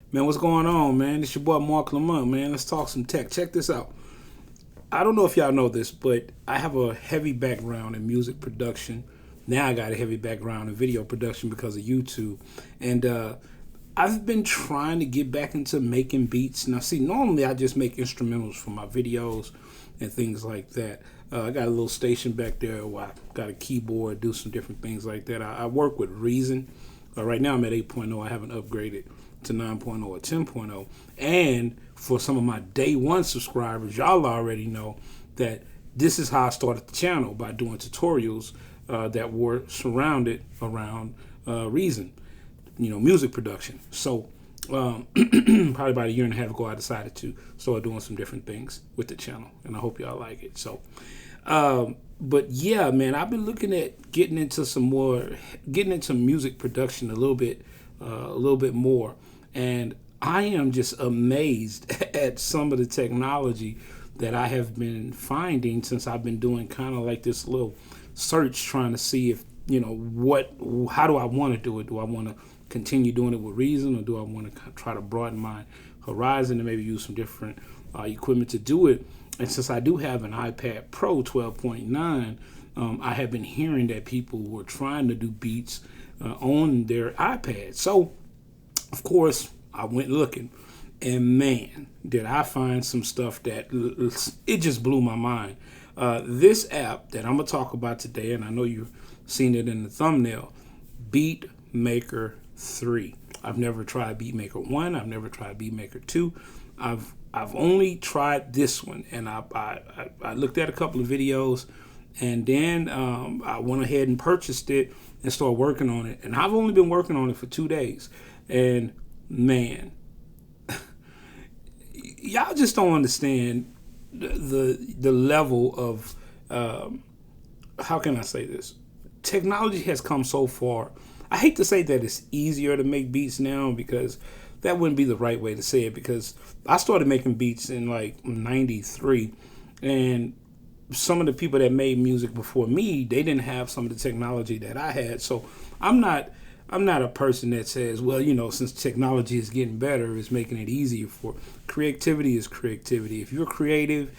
Man, what's going on, man? It's your boy Mark Lamont, man. Let's talk some tech. Check this out. I don't know if y'all know this, but I have a heavy background in music production. Now I got a heavy background in video production because of YouTube. And I've been trying to get back into making beats. Now, see, normally I just make instrumentals for my videos and things like that. I got a little station back there where I got a keyboard, do some different things like that. I work with Reason. Right now I'm at 8.0. I haven't upgraded to 9.0 or 10.0. And for some of my day one subscribers, y'all already know that this is how I started the channel, by doing tutorials that were surrounded around Reason, music production. So probably about a year and a half ago, I decided to start doing some different things with the channel, and I hope y'all like it. So but yeah, man, I've been looking at getting into music production a little bit more, and I am just amazed at some of the technology that I have been finding since I've been doing kind of like this little search, trying to see if how do I want to do it? Do I want to continue doing it with Reason, or do I want to try to broaden my horizon and maybe use some different equipment to do it? And since I do have an iPad Pro 12.9, I have been hearing that people were trying to do beats on their iPad. So, of course, I went looking, and man, did I find some stuff that it just blew my mind. This app that I'm going to talk about today, and I know you've seen it in the thumbnail, BeatMaker 3. I've never tried BeatMaker 1. I've never tried BeatMaker 2. I've only tried this one, and I looked at a couple of videos, and then I went ahead and purchased it and started working on it. And I've only been working on it for 2 days, and man, y'all just don't understand the level of how can I say this? Technology has come so far. I hate to say that it's easier to make beats now, because that wouldn't be the right way to say it, because I started making beats in like '93, and some of the people that made music before me, they didn't have some of the technology that I had. So I'm not a person that says, well, since technology is getting better, it's making it easier. For creativity is creativity. If you're creative,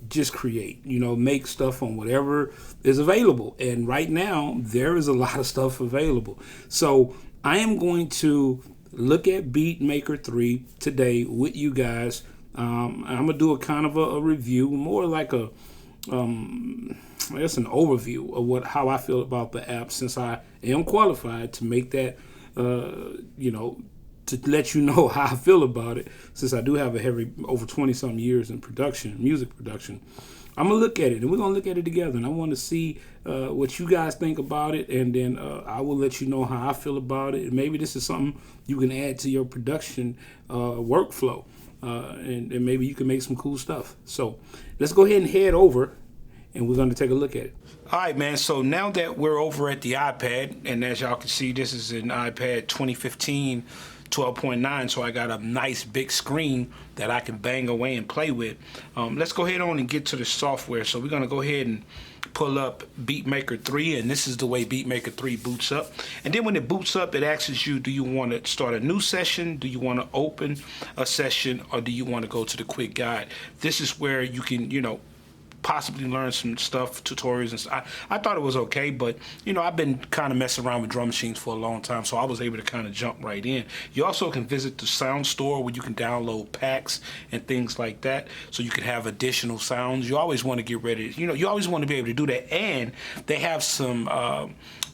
just create, make stuff on whatever is available. And right now there is a lot of stuff available. So I am going to look at BeatMaker 3 today with you guys. I'm gonna do a kind of a review, more like I guess an overview of how I feel about the app, since I am qualified to make that, to let you know how I feel about it, since I do have a heavy over 20-some years in music production. I'm gonna look at it, and we're gonna look at it together, and I want to see what you guys think about it, and then I will let you know how I feel about it. And maybe this is something you can add to your production workflow, and maybe you can make some cool stuff. So let's go ahead and head over, and we're going to take a look at it. All right, man. So now that we're over at the iPad, and as y'all can see, this is an iPad 2015 12.9, so I got a nice big screen that I can bang away and play with. Let's go ahead on and get to the software. So we're going to go ahead and pull up BeatMaker 3, and this is the way BeatMaker 3 boots up. And then when it boots up, it asks you, do you want to start a new session, do you want to open a session, or do you want to go to the quick guide? This is where you can, possibly learn some stuff, tutorials and stuff. I thought it was okay, but I've been kind of messing around with drum machines for a long time, so I was able to kind of jump right in. You also can visit the sound store, where you can download packs and things like that, so you can have additional sounds. You always want to get ready, you always want to be able to do that. And they have some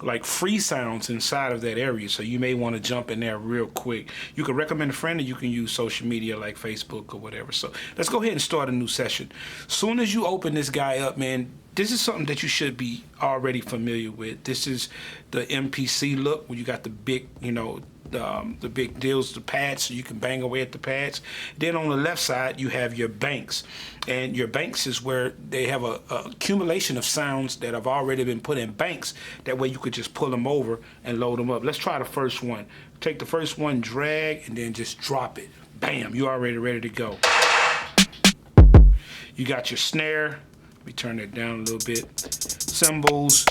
like free sounds inside of that area, so you may want to jump in there real quick. You can recommend a friend, or you can use social media like Facebook or whatever. So let's go ahead and start a new session. Soon as you open this guy up, man, this is something that you should be already familiar with. This is the MPC look, where you got the big, the big deals, the pads, so you can bang away at the pads. Then on the left side, you have your banks. And your banks is where they have a accumulation of sounds that have already been put in banks. That way you could just pull them over and load them up. Let's try the first one. Take the first one, drag, and then just drop it. Bam, you're already ready to go. You got your snare. Let me turn that down a little bit. Cymbals.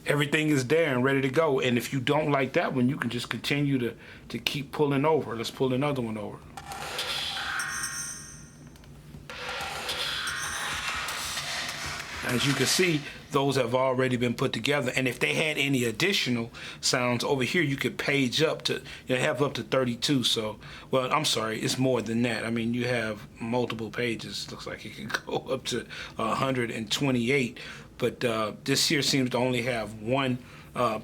everything is there and ready to go. And if you don't like that one, you can just continue to keep pulling over. Let's pull another one over. As you can see, those have already been put together. And if they had any additional sounds over here, you could page up to, you have up to 32. So, well, I'm sorry, it's more than that. I mean, you have multiple pages. Looks like it can go up to 128. But this here seems to only have one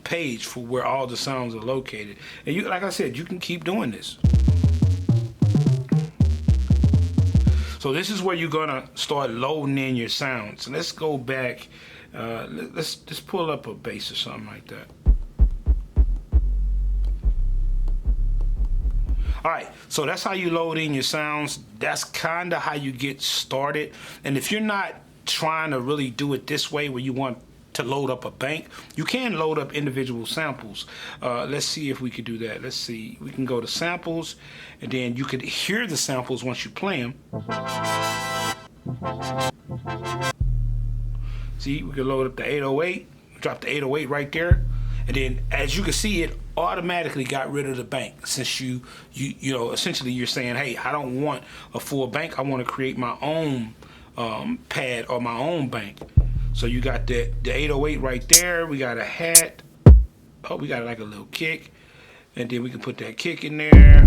page for where all the sounds are located. And you, like I said, you can keep doing this. So this is where you're gonna start loading in your sounds. So let's go back. Let's just pull up a bass or something like that. All right, so that's how you load in your sounds. That's kind of how you get started. And if you're not trying to really do it this way, where you want to load up a bank, you can load up individual samples. Let's see if we could do that. Let's see, we can go to samples, and then you could hear the samples once you play them. See, we can load up the 808, drop the 808 right there, and then as you can see, it automatically got rid of the bank. Since you know, essentially you're saying, hey, I don't want a full bank, I want to create my own pad or my own bank. So you got the 808 right there. We got a hat. Oh, we got like a little kick. And then we can put that kick in there.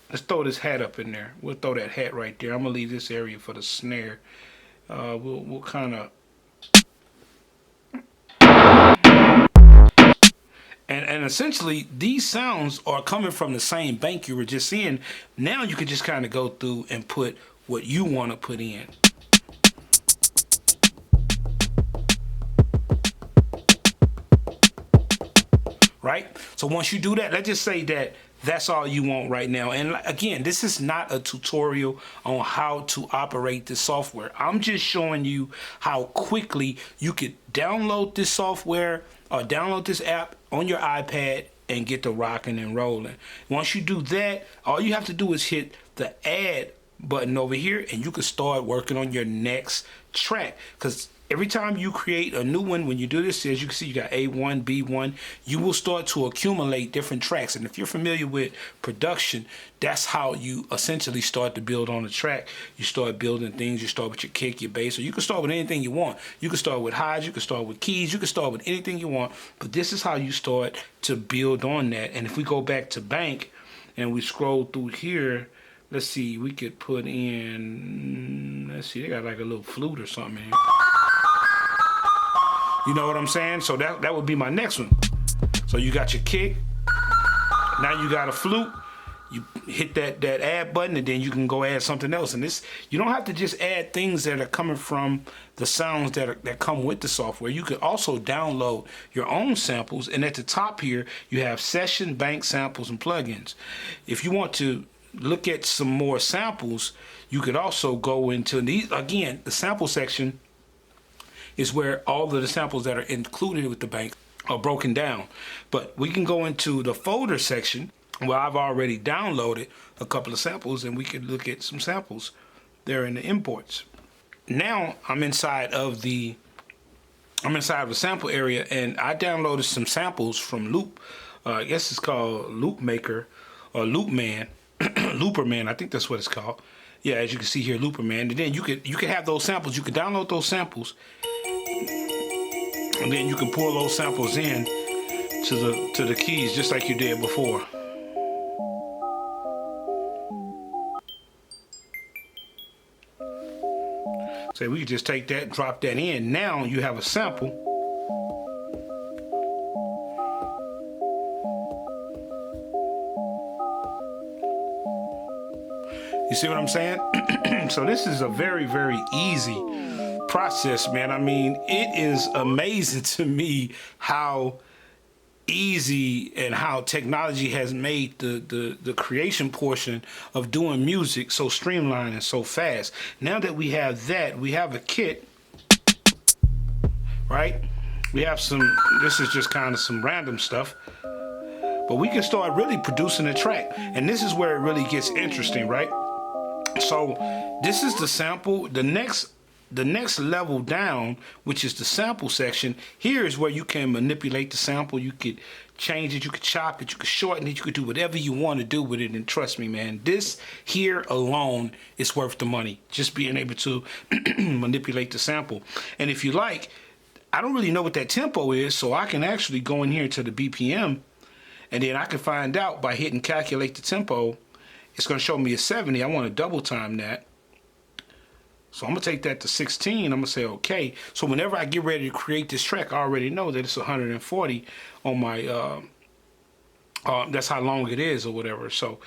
Let's throw this hat up in there. We'll throw that hat right there. I'm gonna leave this area for the snare. We'll kind of. And essentially, these sounds are coming from the same bank you were just seeing. Now you can just kind of go through and put what you want to put in. Right? So once you do that, let's just say that that's all you want right now. And again, this is not a tutorial on how to operate this software. I'm just showing you how quickly you could download this software or download this app on your iPad and get to rocking and rolling. Once you do that, all you have to do is hit the add button over here, and you can start working on your next track. Because every time you create a new one, when you do this, as you can see, you got A1, B1, you will start to accumulate different tracks. And if you're familiar with production, that's how you essentially start to build on a track. You start building things. You start with your kick, your bass, or you can start with anything you want. You can start with highs, you can start with keys, you can start with anything you want. But this is how you start to build on that. And if we go back to bank and we scroll through here, let's see, we could put in, let's see, they got like a little flute or something in here. You know what I'm saying? So that would be my next one. So you got your kick. Now you got a flute. You hit that add button, and then you can go add something else. And this, you don't have to just add things that are coming from the sounds that come with the software. You could also download your own samples. And at the top here, you have session, bank, samples, and plugins. If you want to look at some more samples, you could also go into these. Again, the sample section is where all of the samples that are included with the bank are broken down. But we can go into the folder section where I've already downloaded a couple of samples, and we can look at some samples there in the imports. Now I'm inside of the sample area, and I downloaded some samples from Loop. I guess it's called BeatMaker or Loopman. Looperman, I think that's what it's called. Yeah, as you can see here, Looperman. And then you could have those samples. You could download those samples, and then you can pull those samples in to the keys just like you did before. So we could just take that, drop that in. Now you have a sample. You see what I'm saying? So this is a very, very easy process, man. I mean, it is amazing to me how easy and how technology has made the creation portion of doing music so streamlined and so fast. Now that we have that, we have a kit, right? We have some, this is just kind of some random stuff. But we can start really producing a track. And this is where it really gets interesting, right? So this is the sample. The next the next level down, which is the sample section, here is where you can manipulate the sample. You could change it, you could chop it, you could shorten it, you could do whatever you want to do with it. And trust me, man, this here alone is worth the money. Just being able to manipulate the sample. And if you like, I don't really know what that tempo is, so I can actually go in here to the BPM, and then I can find out by hitting calculate the tempo. It's going to show me a 70. I want to double time that. So I'm going to take that to 16. I'm going to say okay. So whenever I get ready to create this track, I already know that it's 140 on my, that's how long it is or whatever. So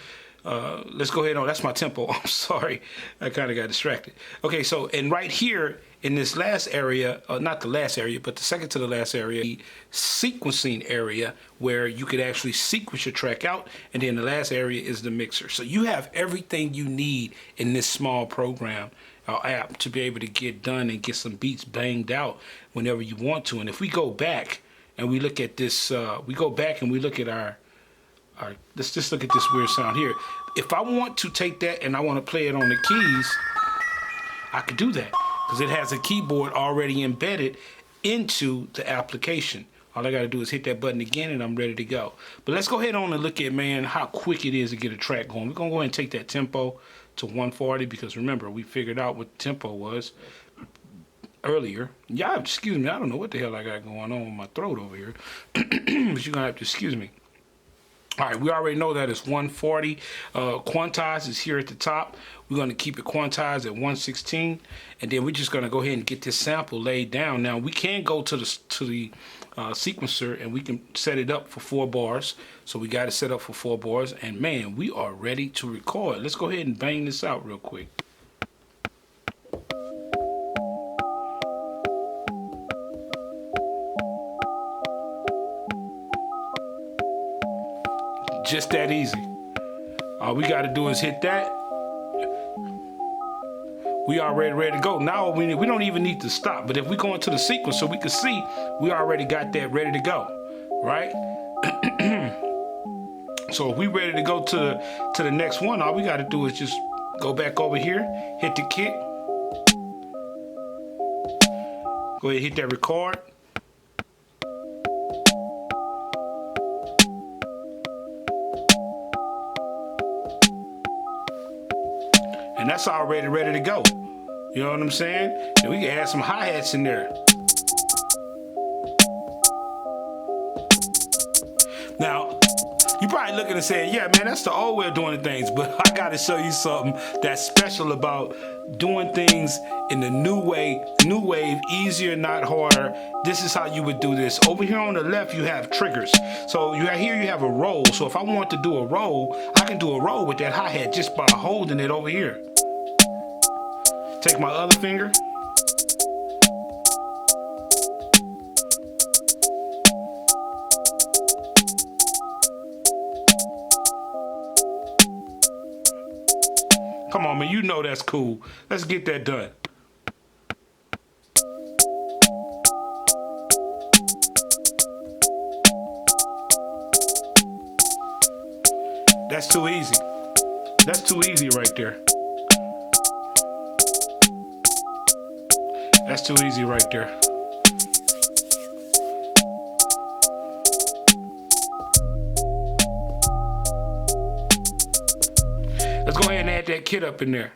let's go ahead on. That's my tempo. I'm sorry. I kind of got distracted. Okay, so and right here in this last area, not the last area, but the second to the last area, the sequencing area where you could actually sequence your track out, and then the last area is the mixer. So you have everything you need in this small program or app to be able to get done and get some beats banged out whenever you want to. And if we go back and we look at this, we go back and we look at our let's just look at this weird sound here. If I want to take that and I want to play it on the keys, I could do that because it has a keyboard already embedded into the application. All I got to do is hit that button again and I'm ready to go. But let's go ahead on and look at, man, how quick it is to get a track going. We're going to go ahead and take that tempo to 140 because remember, we figured out what the tempo was earlier. Y'all, excuse me, I don't know what the hell I got going on with my throat over here. But you're going to have to excuse me. All right, we already know that it's 140. Quantize is here at the top. We're going to keep it quantized at 116, and then we're just going to go ahead and get this sample laid down. Now we can go to the sequencer and we can set it up for 4 bars. So we got it set up for 4 bars, and man, we are ready to record. Let's go ahead and bang this out real quick. Just that easy. All we got to do is hit that. We already ready to go. Now we don't even need to stop. But if we go into the sequence so we can see, we already got that ready to go, right? So if we ready to go to the next one, all we got to do is just go back over here, hit the kick. Go ahead and hit that record. And that's already ready to go. You know what I'm saying? And we can add some hi-hats in there. Now, you're probably looking and saying, yeah, man, that's the old way of doing things. But I got to show you something that's special about doing things in the new wave, easier, not harder. This is how you would do this. Over here on the left, you have triggers. So you have a roll. So if I want to do a roll, I can do a roll with that hi-hat just by holding it over here. Take my other finger. Come on, man, you know that's cool. Let's get that done. That's too easy. That's too easy right there. That's too easy right there. Let's go ahead and add that kit up in there.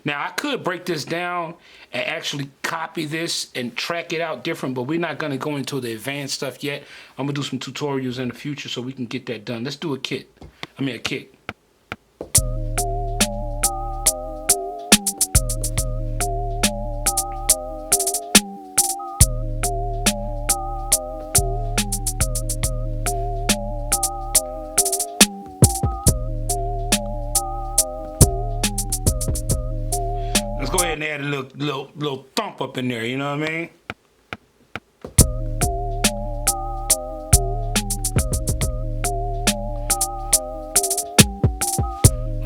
Now I could break this down and actually copy this and track it out different, but we're not gonna go into the advanced stuff yet. I'm gonna do some tutorials in the future so we can get that done. Let's do a kick. Let's go ahead and add a little thump up in there, you know what I mean?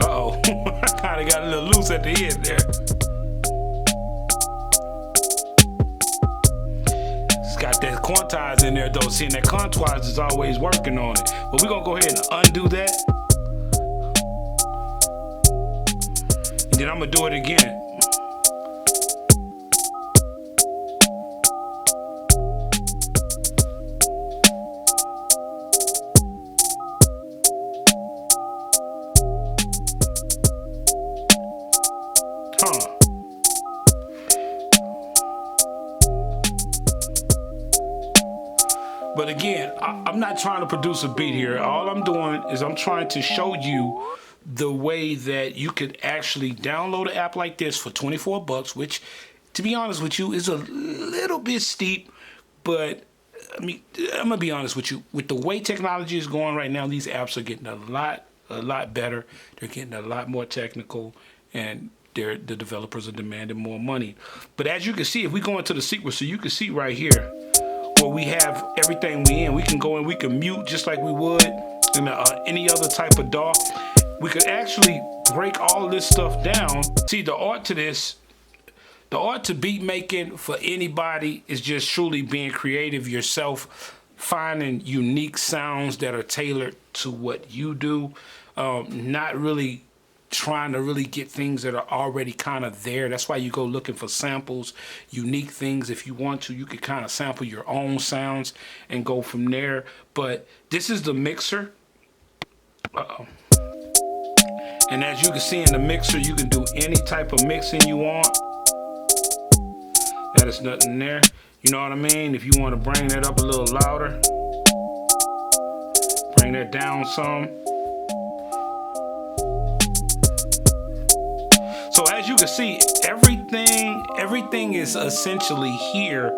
Uh-oh, I kind of got a little loose at the end there. It's got that quantize in there though. Seeing that quantize is always working on it. But we're gonna go ahead and undo that. And then I'm gonna do it again. But again, I'm not trying to produce a beat here. All I'm doing is I'm trying to show you the way that you could actually download an app like this for 24 bucks, which, to be honest with you, is a little bit steep. But I mean, I'm gonna be honest with you. With the way technology is going right now, these apps are getting a lot better. They're getting a lot more technical, and the developers are demanding more money. But as you can see, if we go into the sequence, so you can see right here where we have everything we can go in, we can mute just like we would in any other type of DAW. We could actually break all this stuff down. See, the art to this, the art to beat making for anybody is just truly being creative yourself, finding unique sounds that are tailored to what you do, not really trying to really get things that are already kind of there. That's why you go looking for samples, unique things. If you want to, you could kind of sample your own sounds and go from there. But this is the mixer. And as you can see in the mixer, you can do any type of mixing you want. That is nothing there. You know what I mean? If you want to bring that up a little louder, bring that down some. So as you can see, everything is essentially here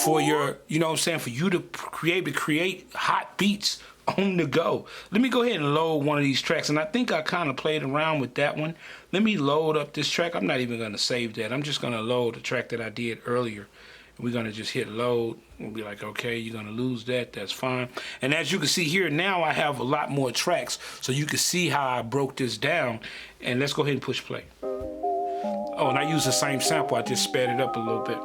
for your, you know what I'm saying, for you to create hot beats on the go. Let me go ahead and load one of these tracks, and I think I kind of played around with that one. Let me load up this track. I'm not even going to save that. I'm just going to load the track that I did earlier. We're going to just hit load. We'll be like, okay, you're going to lose that. That's fine. And as you can see here, now I have a lot more tracks, so you can see how I broke this down. And let's go ahead and push play. Oh, and I use the same sample. I just sped it up a little bit.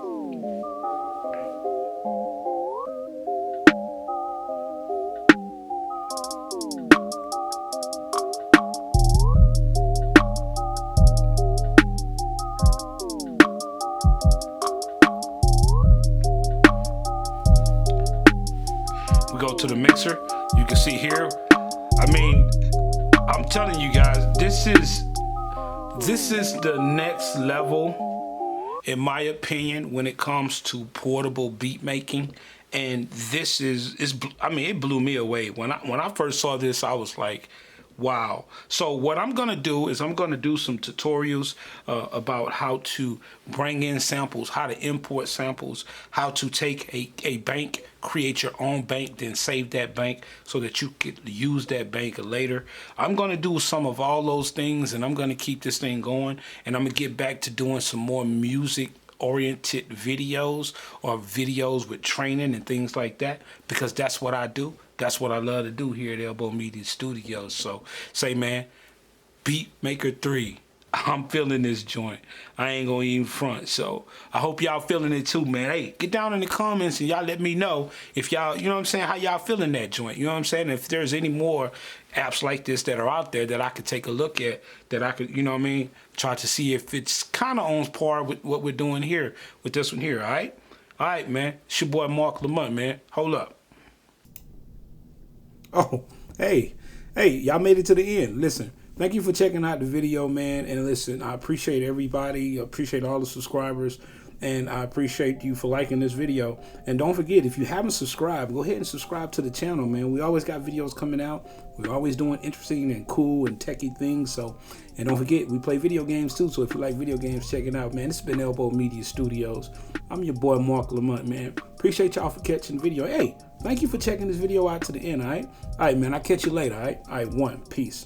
We go to the mixer. You can see here. I mean, I'm telling you guys, this is the next level, in my opinion, when it comes to portable beat making. And this I mean, it blew me away. When I first saw this, I was like, wow. So what I'm gonna do is I'm gonna do some tutorials about how to bring in samples, how to import samples, how to take a bank, create your own bank, then save that bank so that you could use that bank later. I'm gonna do some of all those things, and I'm gonna keep this thing going, and I'm gonna get back to doing some more music oriented videos, or videos with training and things like that, because that's what I do. That's what I love to do here at Elbow Media Studios. So say, man, BeatMaker 3, I'm feeling this joint. I ain't gonna even front. So I hope y'all feeling it too, man. Hey, get down in the comments and y'all let me know if y'all, you know what I'm saying, how y'all feeling that joint. You know what I'm saying? If there's any more apps like this that are out there that I could take a look at, that I could, you know what I mean, try to see if it's kind of on par with what we're doing here with this one here, all right? All right, man. It's your boy Mark Lamont, man. Hold up. Oh, hey, y'all made it to the end. Listen, thank you for checking out the video, man. And listen, I appreciate everybody. I appreciate all the subscribers. And I appreciate you for liking this video. And don't forget, if you haven't subscribed, go ahead and subscribe to the channel, man. We always got videos coming out. We're always doing interesting and cool and techie things. So, and don't forget, we play video games too. So if you like video games, check it out, man. This has been Elbow Media Studios. I'm your boy, Mark Lamont, man. Appreciate y'all for catching the video. Hey, thank you for checking this video out to the end, all right? All right, man, I'll catch you later, all right? All right, peace.